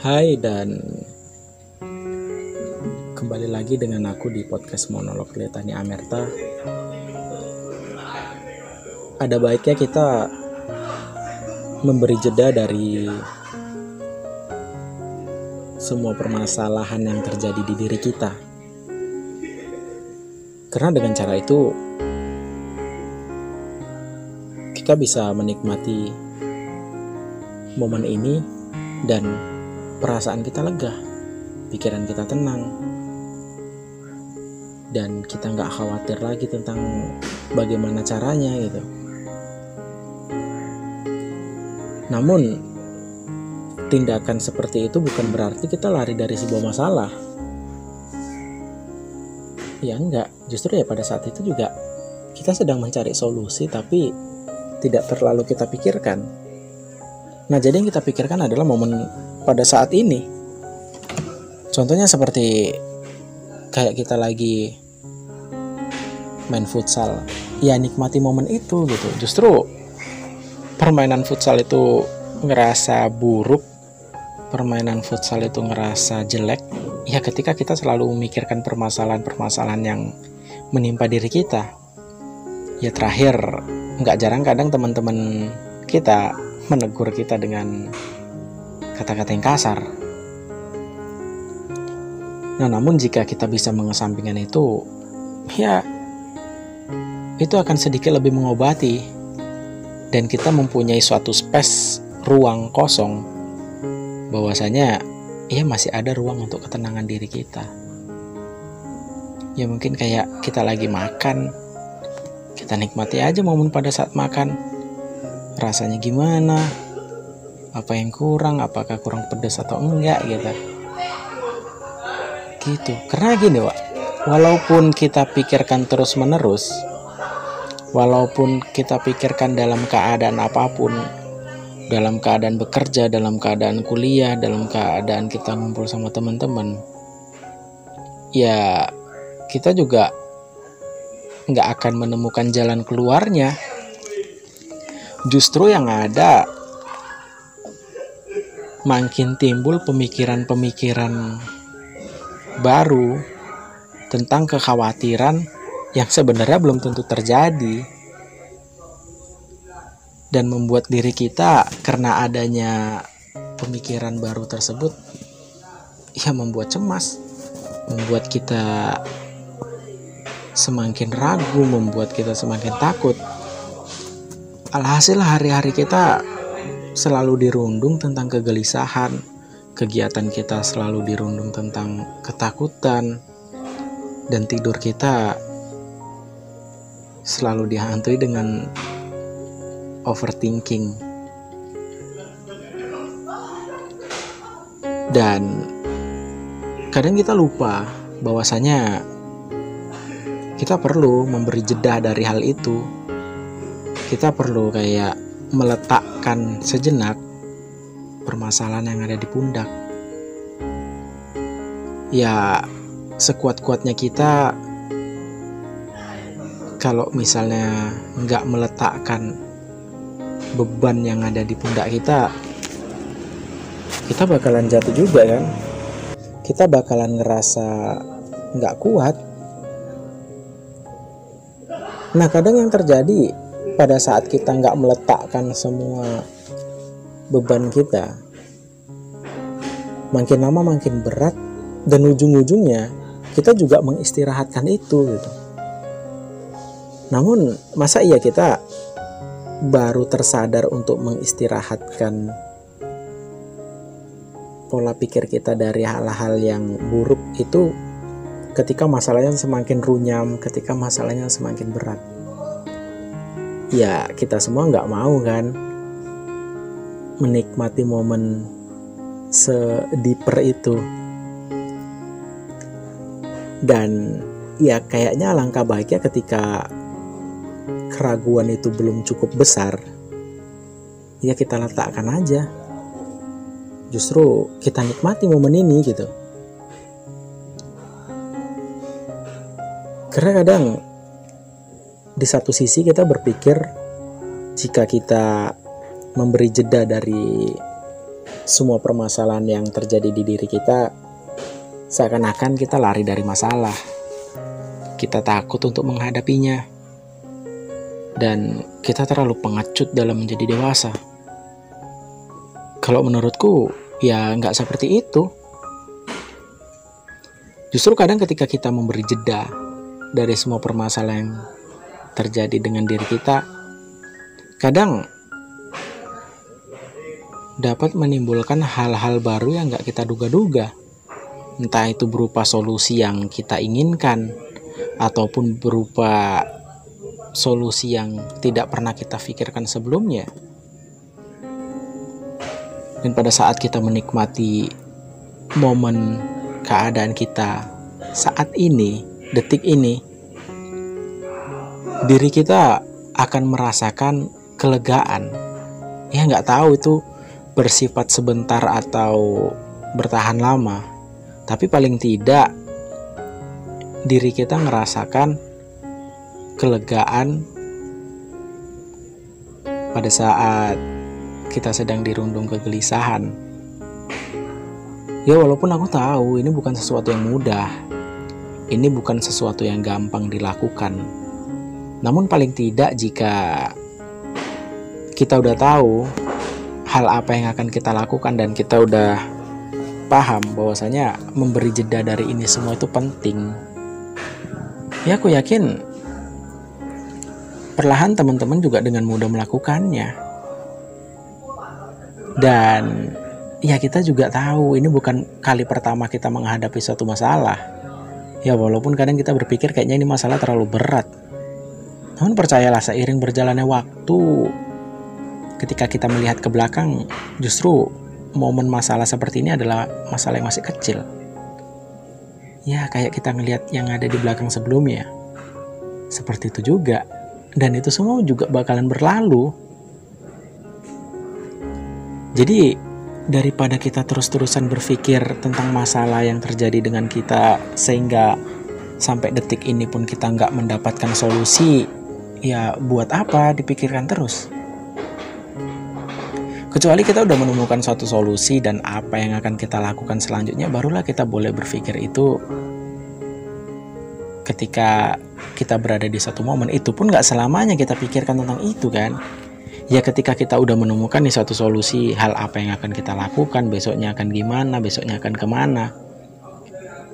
Hai, dan kembali lagi dengan aku di podcast Monolog Letani Amerta. Ada baiknya kita memberi jeda dari semua permasalahan yang terjadi di diri kita. Karena dengan cara itu kita bisa menikmati momen ini dan perasaan kita lega, pikiran kita tenang, dan kita nggak khawatir lagi tentang bagaimana caranya gitu. Namun tindakan seperti itu bukan berarti kita lari dari sebuah masalah. Ya enggak, justru ya pada saat itu juga kita sedang mencari solusi tapi tidak terlalu kita pikirkan. Nah, jadi yang kita pikirkan adalah momen pada saat ini. Contohnya seperti kayak kita lagi main futsal, ya nikmati momen itu gitu. Justru permainan futsal itu ngerasa buruk, permainan futsal itu ngerasa jelek, ya ketika kita selalu memikirkan permasalahan-permasalahan yang menimpa diri kita. Ya terakhir, nggak jarang kadang teman-teman kita menegur kita dengan kata-kata yang kasar. Nah, namun jika kita bisa mengesampingkan itu, ya itu akan sedikit lebih mengobati, dan kita mempunyai suatu space, ruang kosong, bahwasanya ya masih ada ruang untuk ketenangan diri kita. Ya mungkin kayak kita lagi makan, kita nikmati aja momen pada saat makan. Rasanya gimana? Apa yang kurang? Apakah kurang pedas atau enggak gitu. Gitu. Karena gini, Wak, walaupun kita pikirkan terus-menerus, walaupun kita pikirkan dalam keadaan apapun, dalam keadaan bekerja, dalam keadaan kuliah, dalam keadaan kita ngumpul sama teman-teman, ya kita juga nggak akan menemukan jalan keluarnya. Justru yang ada makin timbul pemikiran-pemikiran baru tentang kekhawatiran yang sebenarnya belum tentu terjadi, dan membuat diri kita karena adanya pemikiran baru tersebut ya membuat cemas, membuat kita semakin ragu, membuat kita semakin takut. Alhasil hari-hari kita selalu dirundung tentang kegelisahan, kegiatan kita selalu dirundung tentang ketakutan, dan tidur kita selalu dihantui dengan overthinking. Dan kadang kita lupa bahwasanya kita perlu memberi jeda dari hal itu. Kita perlu kayak meletakkan sejenak permasalahan yang ada di pundak. Ya sekuat-kuatnya kita, kalau misalnya nggak meletakkan beban yang ada di pundak kita bakalan jatuh juga kan. Kita bakalan ngerasa nggak kuat. Nah, kadang yang terjadi pada saat kita nggak meletakkan semua beban kita, makin lama makin berat, dan ujung-ujungnya kita juga mengistirahatkan itu gitu. Namun masa iya kita baru tersadar untuk mengistirahatkan pola pikir kita dari hal-hal yang buruk itu ketika masalahnya semakin runyam, ketika masalahnya semakin berat. Ya kita semua nggak mau kan menikmati momen sediper itu. Dan ya kayaknya alangkah baiknya ketika keraguan itu belum cukup besar, ya kita letakkan aja. Justru kita nikmati momen ini gitu. Karena kadang di satu sisi kita berpikir jika kita memberi jeda dari semua permasalahan yang terjadi di diri kita, seakan-akan kita lari dari masalah. Kita takut untuk menghadapinya. Dan kita terlalu pengecut dalam menjadi dewasa. Kalau menurutku, ya nggak seperti itu. Justru kadang ketika kita memberi jeda dari semua permasalahan yang terjadi dengan diri kita, kadang dapat menimbulkan hal-hal baru yang nggak kita duga-duga. Entah itu berupa solusi yang kita inginkan, ataupun berupa solusi yang tidak pernah kita pikirkan sebelumnya. Dan pada saat kita menikmati momen keadaan kita saat ini, detik ini, diri kita akan merasakan kelegaan. Ya nggak tahu itu bersifat sebentar atau bertahan lama. Tapi paling tidak diri kita merasakan kelegaan pada saat kita sedang dirundung kegelisahan. Ya walaupun aku tahu ini bukan sesuatu yang mudah, ini bukan sesuatu yang gampang dilakukan. Namun paling tidak jika kita udah tahu hal apa yang akan kita lakukan dan kita udah paham bahwasanya memberi jeda dari ini semua itu penting, ya aku yakin perlahan teman-teman juga dengan mudah melakukannya. Dan ya kita juga tahu ini bukan kali pertama kita menghadapi suatu masalah. Ya walaupun kadang kita berpikir kayaknya ini masalah terlalu berat. Namun percayalah, seiring berjalannya waktu, ketika kita melihat ke belakang, justru momen masalah seperti ini adalah masalah yang masih kecil. Ya kayak kita ngelihat yang ada di belakang sebelumnya, seperti itu juga. Dan itu semua juga bakalan berlalu. Jadi daripada kita terus-terusan berpikir tentang masalah yang terjadi dengan kita sehingga sampai detik ini pun kita nggak mendapatkan solusi, ya buat apa dipikirkan terus? Kecuali kita udah menemukan suatu solusi dan apa yang akan kita lakukan selanjutnya, barulah kita boleh berpikir itu ketika kita berada di satu momen. Itu pun gak selamanya kita pikirkan tentang itu kan. Ya ketika kita udah menemukan nih suatu solusi, hal apa yang akan kita lakukan, besoknya akan gimana, besoknya akan kemana,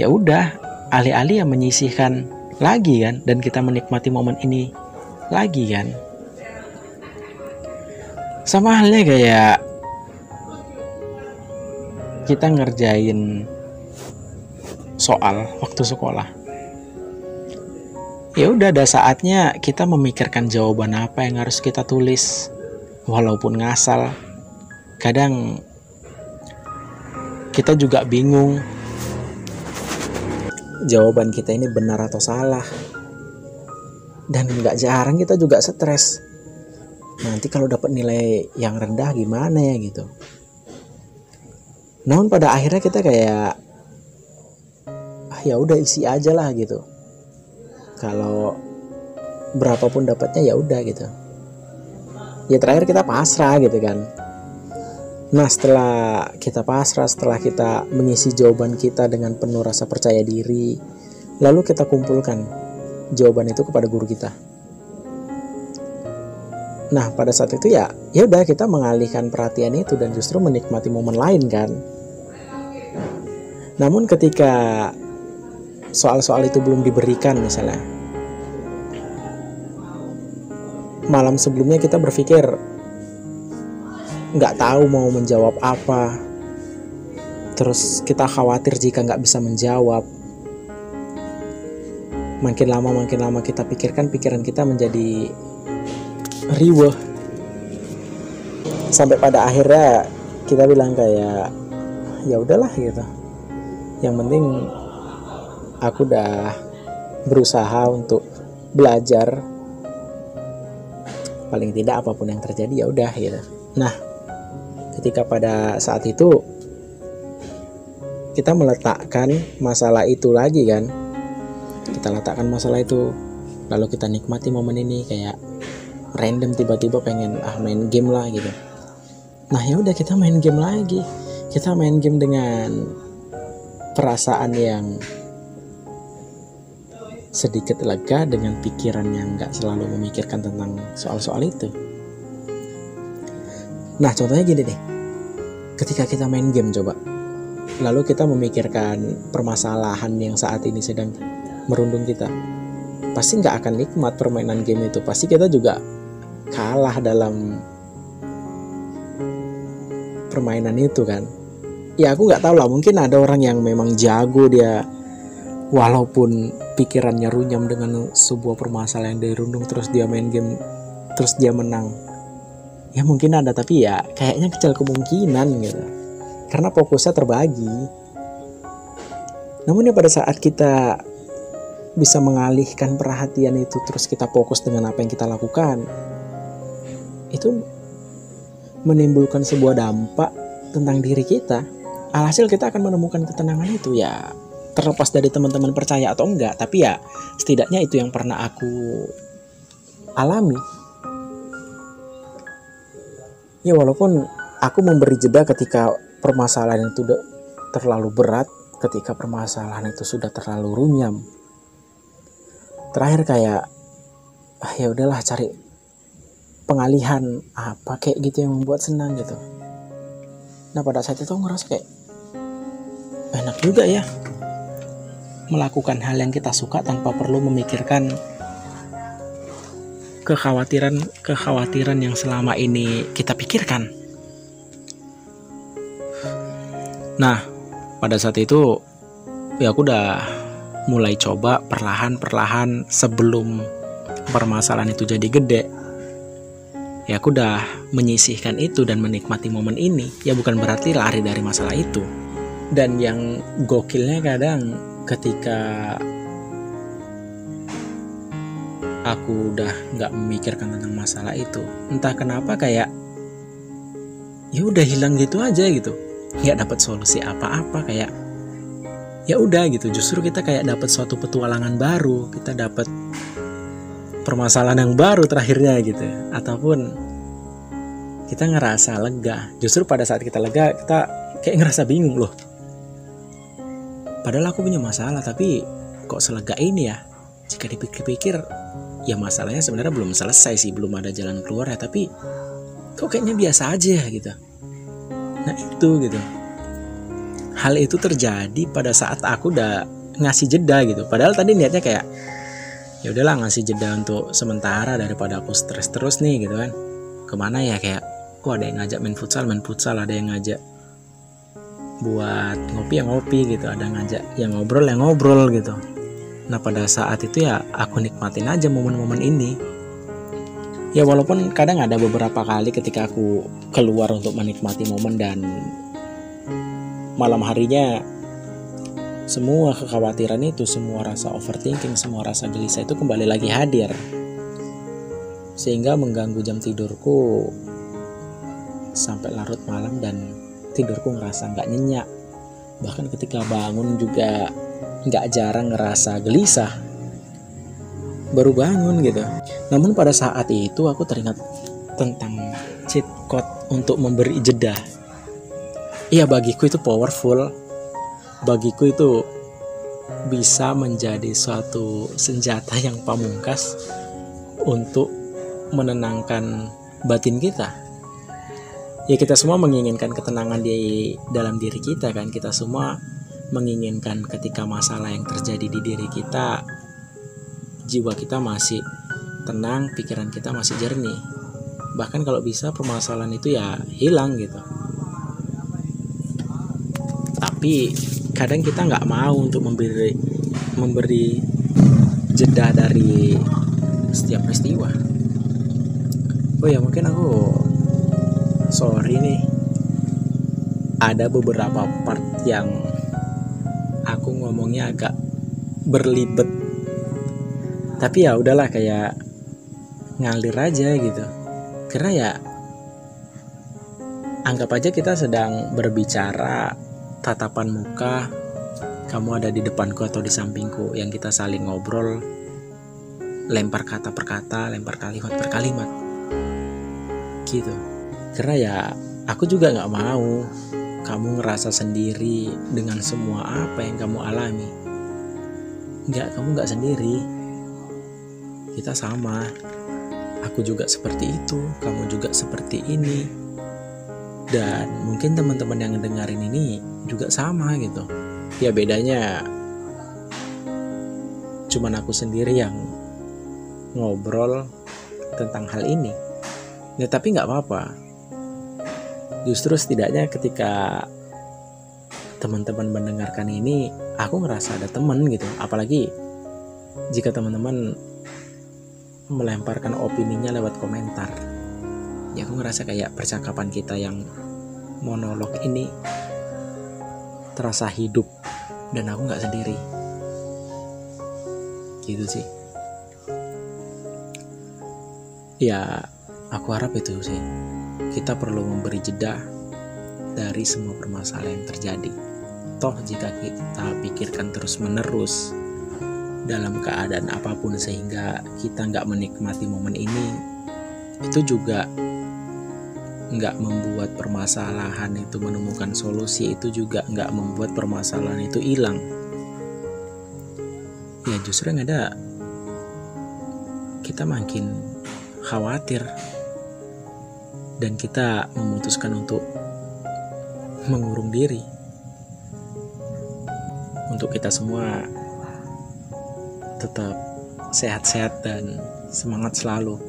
ya udah, alih-alih yang menyisihkan lagi kan, dan kita menikmati momen ini lagi kan. Sama halnya kayak kita ngerjain soal waktu sekolah. Ya udah, ada saatnya kita memikirkan jawaban apa yang harus kita tulis, walaupun ngasal. Kadang kita juga bingung jawaban kita ini benar atau salah. Dan gak jarang kita juga stres. Nanti kalau dapat nilai yang rendah gimana ya gitu. Namun pada akhirnya kita kayak ya udah isi aja lah gitu. Kalau berapapun dapatnya ya udah gitu. Ya terakhir kita pasrah gitu kan. Nah setelah kita pasrah, setelah kita mengisi jawaban kita dengan penuh rasa percaya diri, lalu kita kumpulkan jawaban itu kepada guru kita. Nah pada saat itu ya udah kita mengalihkan perhatian itu dan justru menikmati momen lain kan. Namun ketika soal-soal itu belum diberikan misalnya, malam sebelumnya kita berpikir nggak tahu mau menjawab apa, terus kita khawatir jika nggak bisa menjawab. Makin lama kita pikirkan, pikiran kita menjadi riweh. Sampai pada akhirnya kita bilang kayak ya udahlah gitu. Yang penting aku udah berusaha untuk belajar. Paling tidak apapun yang terjadi ya udah gitu. Nah, ketika pada saat itu kita meletakkan masalah itu lagi kan. Kita letakkan masalah itu, lalu kita nikmati momen ini kayak random tiba-tiba pengen main game lah gitu. Nah ya udah, kita main game lagi. Kita main game dengan perasaan yang sedikit lega, dengan pikiran yang gak selalu memikirkan tentang soal-soal itu. Nah contohnya gini deh, ketika kita main game coba, lalu kita memikirkan permasalahan yang saat ini sedang merundung kita, pasti gak akan nikmat permainan game itu. Pasti kita juga kalah dalam permainan itu kan. Ya aku gak tahu lah, mungkin ada orang yang memang jago, dia walaupun pikirannya runyam dengan sebuah permasalahan yang dirundung, terus dia main game, terus dia menang. Ya mungkin ada, tapi ya kayaknya kecil kemungkinan gitu, karena fokusnya terbagi. Namun ya pada saat kita bisa mengalihkan perhatian itu, terus kita fokus dengan apa yang kita lakukan, itu menimbulkan sebuah dampak tentang diri kita. Alhasil kita akan menemukan ketenangan itu. Ya terlepas dari teman-teman percaya atau enggak, tapi ya setidaknya itu yang pernah aku alami. Ya walaupun aku memberi jeda ketika permasalahan itu terlalu berat, ketika permasalahan itu sudah terlalu runyam, terakhir kayak ya udahlah, cari pengalihan apa kayak gitu yang membuat senang gitu. Nah pada saat itu aku ngerasa kayak enak juga ya melakukan hal yang kita suka tanpa perlu memikirkan kekhawatiran yang selama ini kita pikirkan. Nah pada saat itu ya aku udah mulai coba perlahan-perlahan sebelum permasalahan itu jadi gede. Ya aku udah menyisihkan itu dan menikmati momen ini. Ya bukan berarti lari dari masalah itu. Dan yang gokilnya kadang ketika aku udah gak memikirkan tentang masalah itu, entah kenapa kayak ya udah hilang gitu aja gitu. Gak dapat solusi apa-apa, kayak ya udah gitu. Justru kita kayak dapat suatu petualangan baru, kita dapat permasalahan yang baru terakhirnya gitu. Ataupun kita ngerasa lega. Justru pada saat kita lega, kita kayak ngerasa bingung loh. Padahal aku punya masalah, tapi kok selega ini ya? Jika dipikir-pikir, ya masalahnya sebenarnya belum selesai sih, belum ada jalan keluar ya, tapi kok kayaknya biasa aja gitu. Nah itu gitu. Hal itu terjadi pada saat aku udah ngasih jeda gitu. Padahal tadi niatnya kayak ya udahlah ngasih jeda untuk sementara daripada aku stres terus nih gitu kan. Kemana ya, kayak ada yang ngajak main futsal, ada yang ngajak buat ngopi gitu, ada yang ngajak yang ngobrol gitu. Nah pada saat itu ya aku nikmatin aja momen-momen ini. Ya walaupun kadang ada beberapa kali ketika aku keluar untuk menikmati momen dan malam harinya semua kekhawatiran itu, semua rasa overthinking, semua rasa gelisah itu kembali lagi hadir, sehingga mengganggu jam tidurku sampai larut malam dan tidurku ngerasa gak nyenyak. Bahkan ketika bangun juga gak jarang ngerasa gelisah baru bangun gitu. Namun pada saat itu aku teringat tentang cheat code untuk memberi jeda. Iya, bagiku itu powerful. Bagiku itu bisa menjadi suatu senjata yang pamungkas untuk menenangkan batin kita. Ya kita semua menginginkan ketenangan di dalam diri kita kan. Kita semua menginginkan ketika masalah yang terjadi di diri kita, jiwa kita masih tenang, pikiran kita masih jernih. Bahkan kalau bisa permasalahan itu ya hilang gitu. Tapi kadang kita nggak mau untuk memberi jeda dari setiap peristiwa. Oh ya mungkin aku sorry nih, ada beberapa part yang aku ngomongnya agak berlibet, tapi ya udahlah, kayak ngalir aja gitu. Karena ya anggap aja kita sedang berbicara tatapan muka, kamu ada di depanku atau di sampingku, yang kita saling ngobrol, lempar kata per kata, lempar kalimat per kalimat gitu. Karena ya Aku juga gak mau kamu ngerasa sendiri dengan semua apa yang kamu alami. Kamu gak sendiri. Kita sama. Aku juga seperti itu, kamu juga seperti ini. Dan mungkin teman-teman yang ngedengerin ini juga sama gitu. Ya bedanya cuman aku sendiri yang ngobrol tentang hal ini. Ya tapi gak apa-apa. Justru setidaknya ketika teman-teman mendengarkan ini, aku ngerasa ada teman gitu. Apalagi jika teman-teman melemparkan opininya lewat komentar. Ya aku ngerasa kayak percakapan kita yang monolog ini terasa hidup dan aku gak sendiri. Gitu sih. Ya aku harap itu sih. Kita perlu memberi jeda dari semua permasalahan yang terjadi. Toh jika kita pikirkan terus menerus dalam keadaan apapun sehingga kita gak menikmati momen ini, itu juga gak membuat permasalahan itu menemukan solusi, itu juga gak membuat permasalahan itu hilang. Ya justru yang ada kita makin khawatir dan kita memutuskan untuk mengurung diri. Untuk kita semua tetap sehat-sehat dan semangat selalu.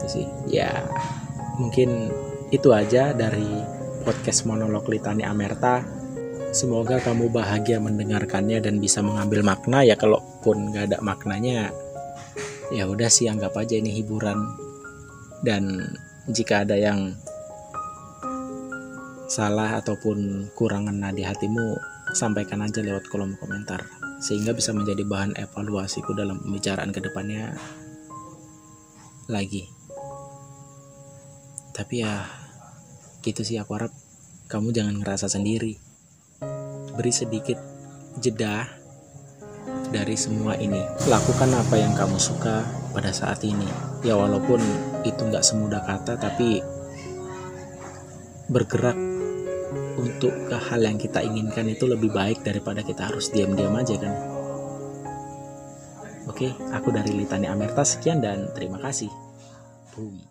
Itu sih. Ya, mungkin itu aja dari podcast monolog Litani Amerta. Semoga kamu bahagia mendengarkannya dan bisa mengambil makna. Ya kalaupun gak ada maknanya, ya udah sih anggap aja ini hiburan. Dan jika ada yang salah ataupun kurang ngena di hatimu, sampaikan aja lewat kolom komentar, sehingga bisa menjadi bahan evaluasiku dalam pembicaraan kedepannya lagi. Tapi ya gitu sih, aku harap kamu jangan ngerasa sendiri. Beri sedikit jeda dari semua ini. Lakukan apa yang kamu suka pada saat ini. Ya walaupun itu gak semudah kata, tapi bergerak untuk ke hal yang kita inginkan itu lebih baik daripada kita harus diam-diam aja kan. Oke, aku dari Litani Amerta sekian dan terima kasih. Boom.